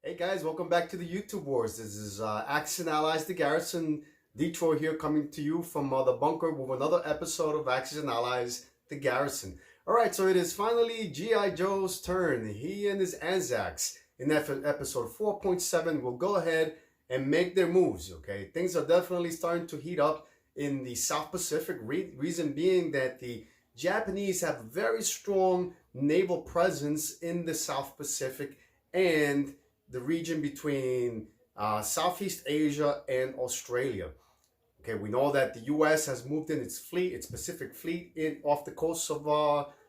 Hey guys, welcome back to the YouTube Wars. This is Axis Allies, the Garrison, Detroit here, coming to you from the bunker with another episode of Axis Allies, the Garrison. All right, so it is finally G.I. Joe's turn. He and his Anzacs in episode 4.7 will go ahead and make their moves. Okay, things are definitely starting to heat up in the South Pacific. Reason being that the Japanese have a very strong naval presence in the South Pacific and the region between Southeast Asia and Australia. Okay, we know that the U.S. has moved in its fleet, its Pacific fleet, in off the coast of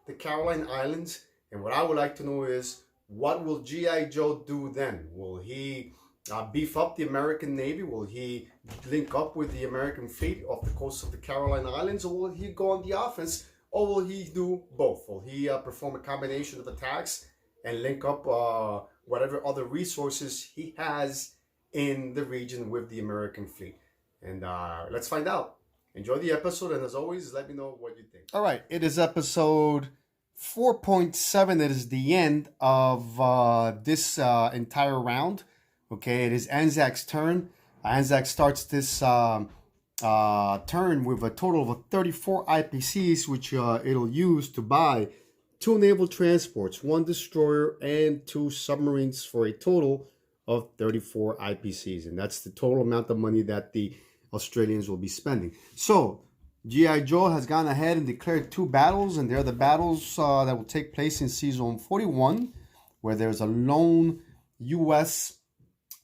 the Caroline Islands. And what I would like to know is, what will G.I. Joe do then? Will he beef up the American Navy? Will he link up with the American fleet off the coast of the Caroline Islands? Or will he go on the offense? Or will he do both? Will he perform a combination of attacks and link up whatever other resources he has in the region with the American fleet? And let's find out. Enjoy the episode, and as always, let me know what you think. All right, it is episode 4.7. It is the end of this entire round. Okay, it is Anzac's turn. Anzac starts this turn with a total of 34 IPCs, which it'll use to buy 2 naval transports, 1 destroyer, and 2 submarines for a total of 34 IPCs. And that's the total amount of money that the Australians will be spending. So G.I. Joe has gone ahead and declared 2 battles, and they're the battles that will take place in Season 41, where there's a lone U.S.,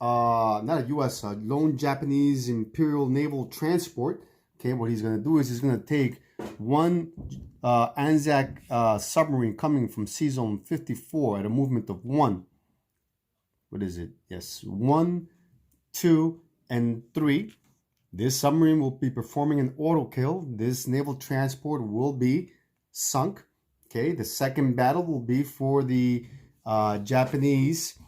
lone Japanese Imperial Naval transport. Okay, what he's going to do is he's going to take 1 Anzac submarine coming from Season 54 at a movement of 1. What is it? Yes, 1, 2, and 3. This submarine will be performing an auto kill. This naval transport will be sunk. Okay, the second battle will be for the Japanese.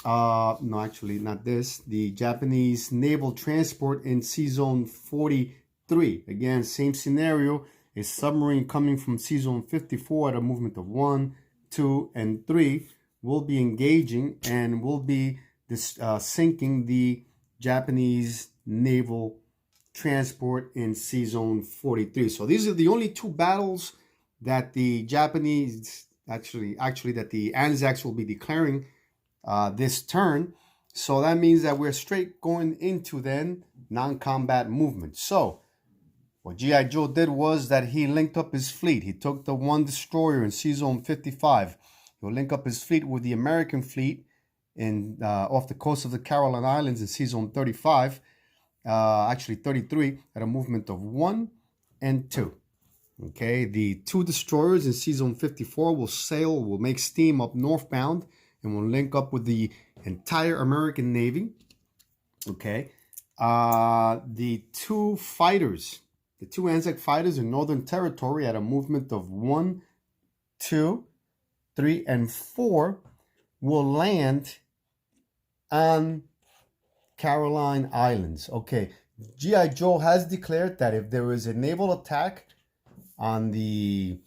No, actually, not this. The Japanese naval transport in Season 43. Again, same scenario. A submarine coming from Season 54 at a movement of 1, 2, and 3 will be engaging and will be sinking the Japanese naval transport in Season 43. So these are the only 2 battles that the Japanese, actually that the Anzacs will be declaring this turn. So that means that we're straight going into then non-combat movement. So what G.I. Joe did was that he linked up his fleet. He took the 1 destroyer in Season 55. He'll link up his fleet with the American fleet in off the coast of the Caroline Islands in Season 35. Actually 33 at a movement of 1 and 2. Okay, the 2 destroyers in Season 54 will make steam up northbound and will link up with the entire American Navy. Okay, the 2 fighters, the 2 Anzac fighters in Northern Territory at a movement of 1, 2, 3, and 4 will land on Caroline Islands. Okay, G.I. Joe has declared that if there is a naval attack on the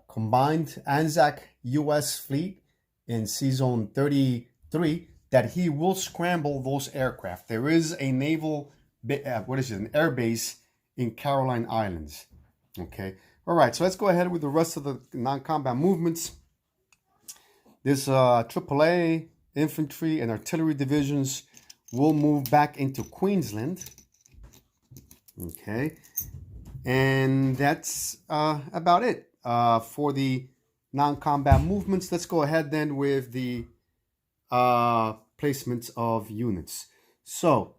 combined Anzac U.S. fleet in Season 33, that he will scramble those aircraft. There is a naval, an air base in Caroline Islands. Okay, all right, so let's go ahead with the rest of the non-combat movements. This AAA infantry and artillery divisions will move back into Queensland. Okay, and that's about it for the non-combat movements. Let's go ahead then with the placements of units. So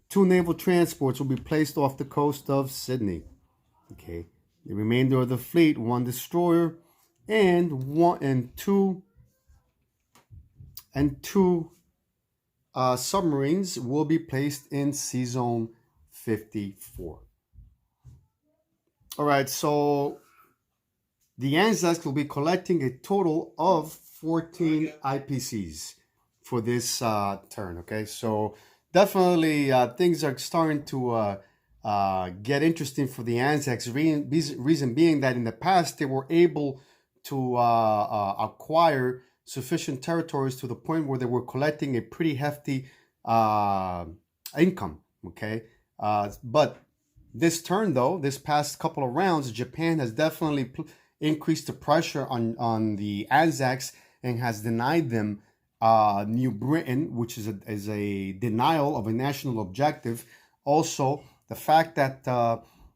2 naval transports will be placed off the coast of Sydney. Okay, the remainder of the fleet, 1 destroyer and 2 submarines will be placed in Season 54. All right, so the Anzacs will be collecting a total of 14 IPCs for this turn. Okay, so definitely things are starting to get interesting for the Anzacs. Reason being that in the past they were able to acquire sufficient territories to the point where they were collecting a pretty hefty income. Okay, but this turn, though, this past couple of rounds, Japan has definitely increased the pressure on the Anzacs and has denied them New Britain, which is a denial of a national objective. Also, the fact that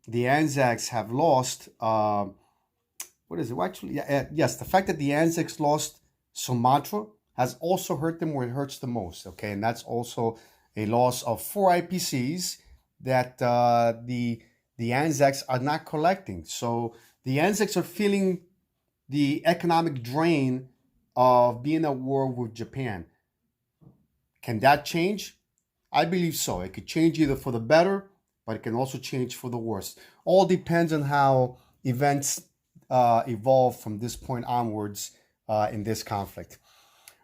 the Anzacs have lost, what is it? Well, actually, yes, the fact that the Anzacs lost Sumatra has also hurt them where it hurts the most. Okay, and that's also a loss of 4 IPCs that the Anzacs are not collecting. So the Anzacs are feeling the economic drain of being at war with Japan. Can that change? I believe so. It could change either for the better, but it can also change for the worse. All depends on how events evolve from this point onwards in this conflict.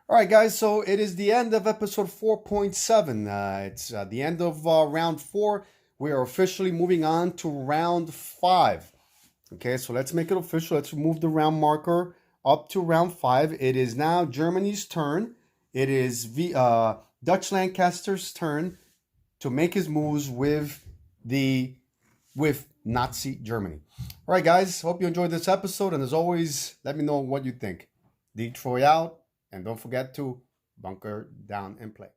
All right, guys, so it is the end of episode 4.7. It's the end of round 4. We are officially moving on to round 5. Okay, so let's make it official. Let's move the round marker up to round 5. It is now Germany's turn. It is Dutch Lancaster's turn to make his moves with Nazi Germany. All right, guys, hope you enjoyed this episode. And as always, let me know what you think. Detroit out. And don't forget to bunker down and play.